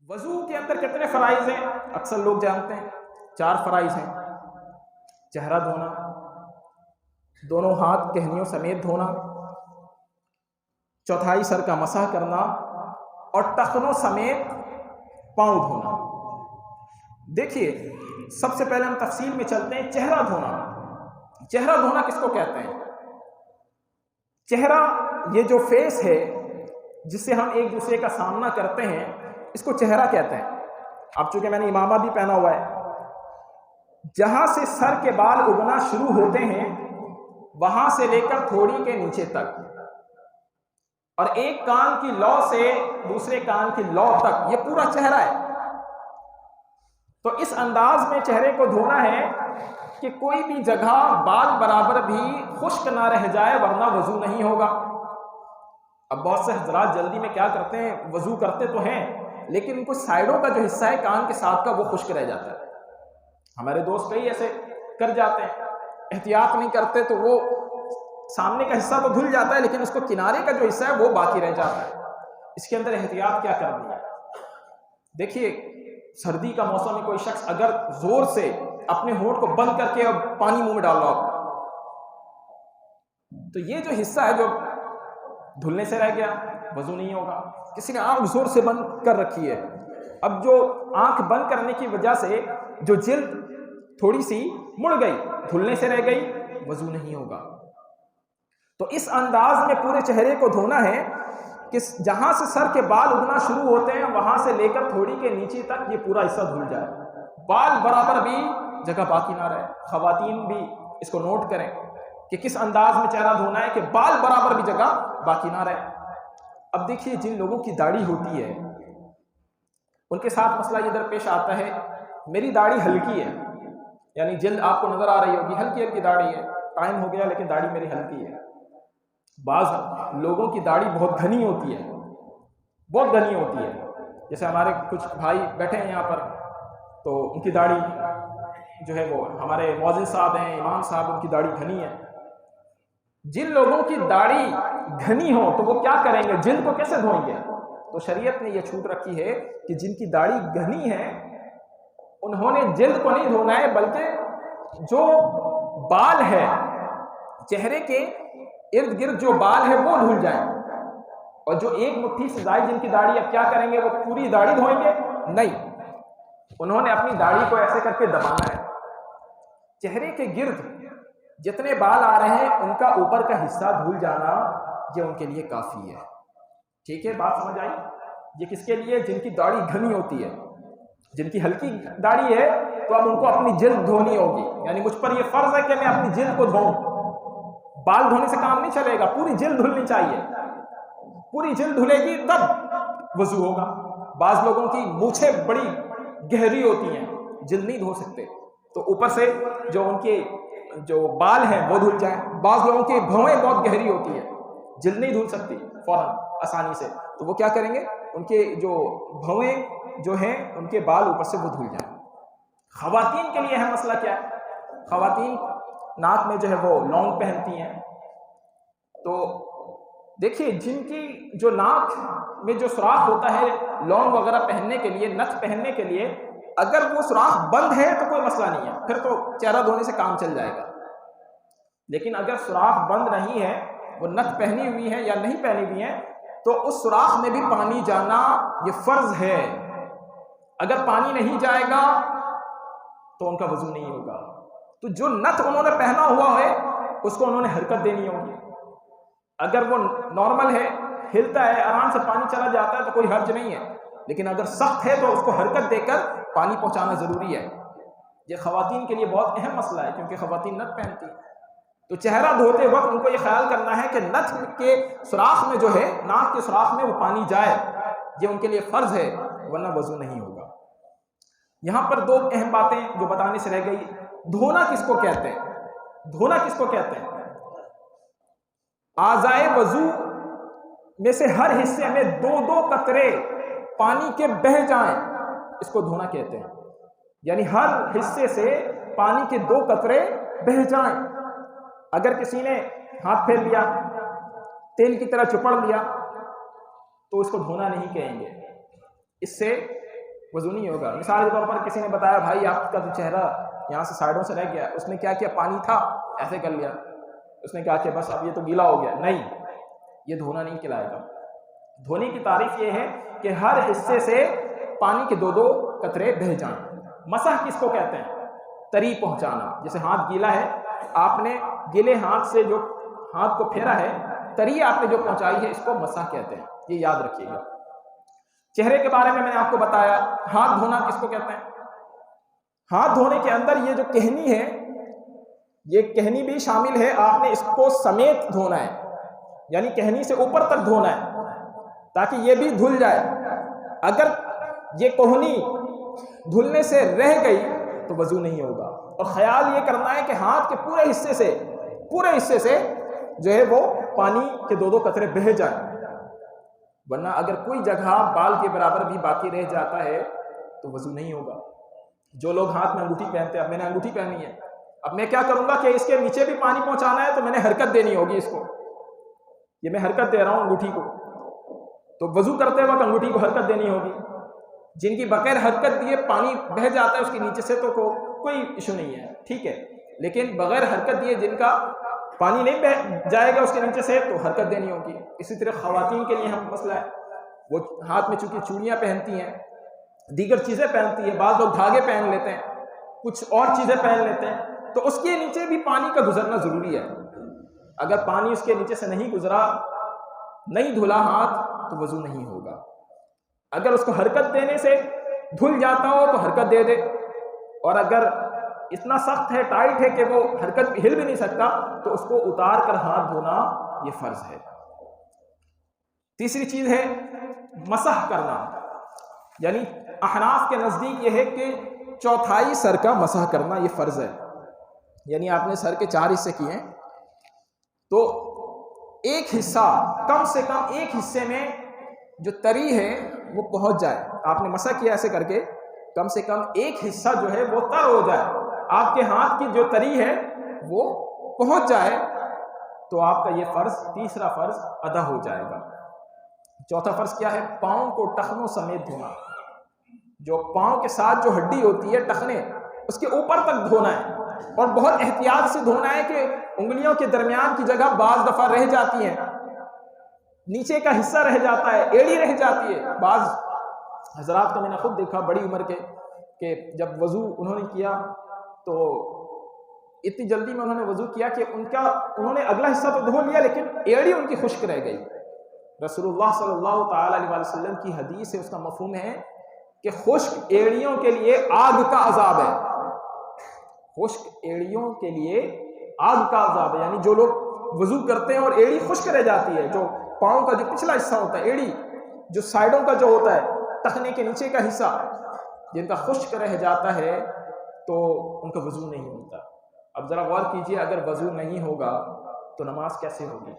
وضو کے اندر کتنے فرائض ہیں؟ اکثر لوگ جانتے ہیں 4 فرائض ہیں. چہرہ دھونا، دونوں ہاتھ کہنیوں سمیت دھونا، چوتھائی سر کا مسح کرنا اور ٹخنوں سمیت پاؤں دھونا. دیکھیے سب سے پہلے ہم تفصیل میں چلتے ہیں. چہرہ دھونا. چہرہ دھونا کس کو کہتے ہیں؟ چہرہ یہ جو فیس ہے جس سے ہم ایک دوسرے کا سامنا کرتے ہیں اس کو چہرہ کہتے ہیں. اب چونکہ میں نے امامہ بھی پہنا ہوا ہے، جہاں سے سر کے بال اگنا شروع ہوتے ہیں وہاں سے لے کر تھوڑی کے نیچے تک، اور ایک کان کی لو سے دوسرے کان کی لو تک، یہ پورا چہرہ ہے. تو اس انداز میں چہرے کو دھونا ہے کہ کوئی بھی جگہ بال برابر بھی خشک نہ رہ جائے ورنہ وضو نہیں ہوگا. اب بہت سے حضرات جلدی میں کیا کرتے ہیں، وضو کرتے تو ہیں لیکن کچھ سائڈوں کا جو حصہ ہے کان کے ساتھ کا وہ خشک رہ جاتا ہے. ہمارے دوست کئی ایسے کر جاتے ہیں، احتیاط نہیں کرتے تو وہ سامنے کا حصہ تو دھل جاتا ہے لیکن اس کو کنارے کا جو حصہ ہے وہ باقی رہ جاتا ہے. اس کے اندر احتیاط کیا کرنی ہے؟ دیکھیے سردی کا موسم میں کوئی شخص اگر زور سے اپنے ہونٹ کو بند کر کے اب پانی منہ میں ڈال رہا ہو تو یہ جو حصہ ہے جو دھلنے سے رہ گیا وضو نہیں ہوگا. کسی نے آنکھ زور سے بند کر رکھی ہے، اب جو آنکھ بند کرنے کی وجہ سے جو جلد تھوڑی سی مڑ گئی دھلنے سے رہ گئی، وضو نہیں ہوگا. تو اس انداز میں پورے چہرے کو دھونا ہے کہ جہاں سے سر کے بال اگنا شروع ہوتے ہیں وہاں سے لے کر تھوڑی کے نیچے تک یہ پورا حصہ دھل جائے، بال برابر بھی جگہ باقی نہ رہے. خواتین بھی اس کو نوٹ کریں کہ کس انداز میں چہرہ دھونا ہے کہ بال برابر بھی جگہ باقی نہ رہے. اب دیکھیے جن لوگوں کی داڑھی ہوتی ہے ان کے ساتھ مسئلہ یہ درپیش آتا ہے، میری داڑھی ہلکی ہے، یعنی جلد آپ کو نظر آ رہی ہوگی ہلکی ہلکی داڑھی ہے، ٹائم ہو گیا لیکن داڑھی میری ہلکی ہے. بعض لوگوں کی داڑھی بہت گھنی ہوتی ہے، بہت گھنی ہوتی ہے. جیسے ہمارے کچھ بھائی بیٹھے ہیں یہاں پر تو ان کی داڑھی جو ہے وہ ہمارے مؤذن صاحب ہیں، امام صاحب، ان کی داڑھی گھنی ہے. جن لوگوں کی داڑھی گھنی ہو تو وہ کیا کریں گے، جلد کو کیسے دھوئیں گے؟ تو شریعت نے یہ چھوٹ رکھی ہے کہ جن کی داڑھی گھنی ہے انہوں نے جلد کو نہیں دھونا ہے بلکہ جو بال ہے چہرے کے ارد گرد جو بال ہے وہ دھل جائیں. اور جو ایک مٹھی سے زائد جن کی داڑھی اب کیا کریں گے، وہ پوری داڑھی دھوئیں گے؟ نہیں، انہوں نے اپنی داڑھی کو ایسے کر کے دبانا ہے. چہرے کے گرد جتنے بال آ رہے ہیں ان کا اوپر کا حصہ دھل جانا یہ ان کے لیے کافی ہے. ٹھیک ہے، بات سمجھ آئی؟ یہ کس کے لیے؟ جن کی داڑھی گھنی ہوتی ہے. جن کی ہلکی داڑھی ہے تو اب ان کو اپنی جلد دھونی ہوگی، یعنی مجھ پر یہ فرض ہے کہ میں اپنی جلد کو دھوؤں. بال دھونے سے کام نہیں چلے گا، پوری جلد دھلنی چاہیے. پوری جلد دھلے گی تب وضو ہوگا. بعض لوگوں کی مونچھیں بڑی گہری ہوتی ہیں، جلد نہیں دھو سکتے تو اوپر سے جو ان کے جو بال ہیں وہ دھل جائیں. بعض لوگوں کی بھویں بہت گہری ہوتی ہیں، جلد نہیں دھل سکتی فوراً آسانی سے، تو وہ کیا کریں گے، ان کے جو بھویں جو ہیں ان کے بال اوپر سے وہ دھل جائیں. خواتین کے لیے اہم مسئلہ کیا ہے؟ خواتین ناک میں جو ہے وہ لونگ پہنتی ہیں. تو دیکھیے جن کی جو ناک میں جو سوراخ ہوتا ہے لونگ وغیرہ پہننے کے لیے، نتھ پہننے کے لیے، اگر وہ سوراخ بند ہے تو کوئی مسئلہ نہیں ہے، پھر تو چہرہ دھونے سے کام چل جائے گا. لیکن اگر سوراخ بند نہیں ہے، وہ نتھ پہنی ہوئی ہے یا نہیں پہنی ہوئی ہے، تو اس سوراخ میں بھی پانی جانا یہ فرض ہے. اگر پانی نہیں جائے گا تو ان کا وضو نہیں ہوگا. تو جو نتھ انہوں نے پہنا ہوا ہے اس کو انہوں نے حرکت دینی ہوگی. اگر وہ نارمل ہے، ہلتا ہے، آرام سے پانی چلا جاتا ہے تو کوئی حرج نہیں ہے، لیکن اگر سخت ہے تو اس کو حرکت دے کر پانی پہنچانا ضروری ہے. یہ خواتین کے لیے بہت اہم مسئلہ ہے کیونکہ خواتین نتھ پہنتی ہیں. تو چہرہ دھوتے وقت ان کو یہ خیال کرنا ہے کہ نتھ کے سوراخ میں جو ہے، ناک کے سوراخ میں وہ پانی جائے، یہ ان کے لیے فرض ہے ورنہ وضو نہیں ہوگا. یہاں پر 2 اہم باتیں جو بتانے سے رہ گئی. دھونا کس کو کہتے ہیں؟ دھونا کس کو کہتے ہیں؟ اعضائے وضو میں سے ہر حصے میں 2 قطرے پانی کے بہہ جائیں، اس کو دھونا کہتے ہیں. یعنی ہر حصے سے پانی کے 2 قطرے بہہ جائیں. اگر کسی نے ہاتھ پھیر لیا، تیل کی طرح چپڑ لیا تو اس کو دھونا نہیں کہیں گے. اس سے وضو نہیں ہوگا۔ مثال کے طور پر کسی نے بتایا بھائی آپ کا جو چہرہ یہاں سے سائڈوں سے رہ گیا، اس نے کیا کیا، پانی تھا ایسے کر لیا، اس نے کہا کہ بس اب یہ تو گیلا ہو گیا، نہیں، یہ دھونا نہیں کہلائے گا۔ دھونے کی تعریف یہ ہے کہ ہر حصے سے پانی کے 2 قطرے بہہ جائیں۔ مسح کس کو کہتے ہیں؟ تری پہنچانا۔ جیسے ہاتھ گیلا ہے، آپ نے گیلے ہاتھ سے جو ہاتھ کو پھیرا ہے، تری آپ نے جو پہنچائی ہے، اس کو مسح کہتے ہیں، یہ یاد رکھیے گا۔ چہرے کے بارے میں نے آپ کو بتایا۔ ہاتھ دھونا کس کو کہتے ہیں؟ ہاتھ دھونے کے اندر یہ جو کہنی ہے، یہ کہنی بھی شامل ہے، آپ نے اس کو سمیت دھونا ہے، یعنی کہنی سے اوپر تک دھونا ہے تاکہ یہ بھی دھل جائے۔ اگر یہ کوہنی دھلنے سے رہ گئی تو وضو نہیں ہوگا۔ اور خیال یہ کرنا ہے کہ ہاتھ کے پورے حصے سے جو ہے وہ پانی کے 2 قطرے بہہ جائیں، ورنہ اگر کوئی جگہ بال کے برابر بھی باقی رہ جاتا ہے تو وضو نہیں ہوگا۔ جو لوگ ہاتھ میں انگوٹھی پہنتے ہیں، اب میں نے انگوٹھی پہنی ہے، اب میں کیا کروں گا کہ اس کے نیچے بھی پانی پہنچانا ہے، تو میں نے حرکت دینی ہوگی اس کو، یہ میں حرکت دے رہا ہوں انگوٹھی کو، تو وضو کرتے وقت انگوٹھی کو حرکت دینی ہوگی۔ جن کی بغیر حرکت دیے پانی بہہ جاتا ہے اس کے نیچے سے تو کوئی ایشو نہیں ہے، ٹھیک ہے، لیکن بغیر حرکت دیے جن کا پانی نہیں بہہ جائے گا اس کے نیچے سے تو حرکت دینی ہوگی۔ اسی طرح خواتین کے لیے ہم مسئلہ ہے، وہ ہاتھ میں چونکہ چوڑیاں پہنتی ہیں، دیگر چیزیں پہنتی ہیں، بعض لوگ دھاگے پہن لیتے ہیں، کچھ اور چیزیں پہن لیتے ہیں، تو اس کے نیچے بھی پانی کا گزرنا ضروری ہے۔ اگر پانی اس کے نیچے سے نہیں گزرا، نہیں دھلا ہاتھ، تو وضو نہیں ہوگا۔ اگر اس کو حرکت دینے سے دھل جاتا ہو تو حرکت دے دے، اور اگر اتنا سخت ہے، ٹائٹ ہے کہ وہ حرکت ہل بھی نہیں سکتا، تو اس کو اتار کر ہاتھ دھونا یہ فرض ہے۔ تیسری چیز ہے مسح کرنا، یعنی احناف کے نزدیک یہ ہے کہ 1/4 سر کا مسح کرنا یہ فرض ہے، یعنی آپ نے سر کے 4 حصے کیے ہیں تو ایک حصہ، کم سے کم ایک حصے میں جو تری ہے وہ پہنچ جائے۔ آپ نے مسح کیا ایسے کر کے، کم سے کم ایک حصہ جو ہے وہ تر ہو جائے، آپ کے ہاتھ کی جو تری ہے وہ پہنچ جائے، تو آپ کا یہ فرض، تیسرا فرض ادا ہو جائے گا۔ چوتھا فرض کیا ہے؟ پاؤں کو ٹخنوں سمیت دھونا۔ جو پاؤں کے ساتھ جو ہڈی ہوتی ہے ٹخنے، اس کے اوپر تک دھونا ہے، اور بہت احتیاط سے دھونا ہے کہ انگلیوں کے درمیان کی جگہ بعض دفعہ رہ جاتی ہے، نیچے کا حصہ رہ جاتا ہے، ایڑی رہ جاتی ہے۔ بعض حضرات کو میں نے خود دیکھا بڑی عمر کے کہ جب وضو انہوں نے کیا تو اتنی جلدی میں انہوں نے وضو کیا کہ انہوں نے اگلا حصہ تو دھو لیا لیکن ایڑی ان کی خشک رہ گئی۔ رسول اللہ صلی اللہ تعالی علیہ وسلم کی حدیث ہے، اس کا مفہوم ہے کہ خشک ایڑیوں کے لیے آگ کا عذاب ہے۔ خشک ایڑیوں کے لیے آگ کا عذاب ہے، یعنی جو لوگ وضو کرتے ہیں اور ایڑی خشک رہ جاتی ہے، جو پاؤں کا جو پچھلا حصہ ہوتا ہے، ایڑی جو سائڈوں کا جو ہوتا ہے، ٹخنے کے نیچے کا حصہ جن کا خشک رہ جاتا ہے تو ان کا وضو نہیں ہوتا۔ اب ذرا غور کیجئے، اگر وضو نہیں ہوگا تو نماز کیسے ہوگی؟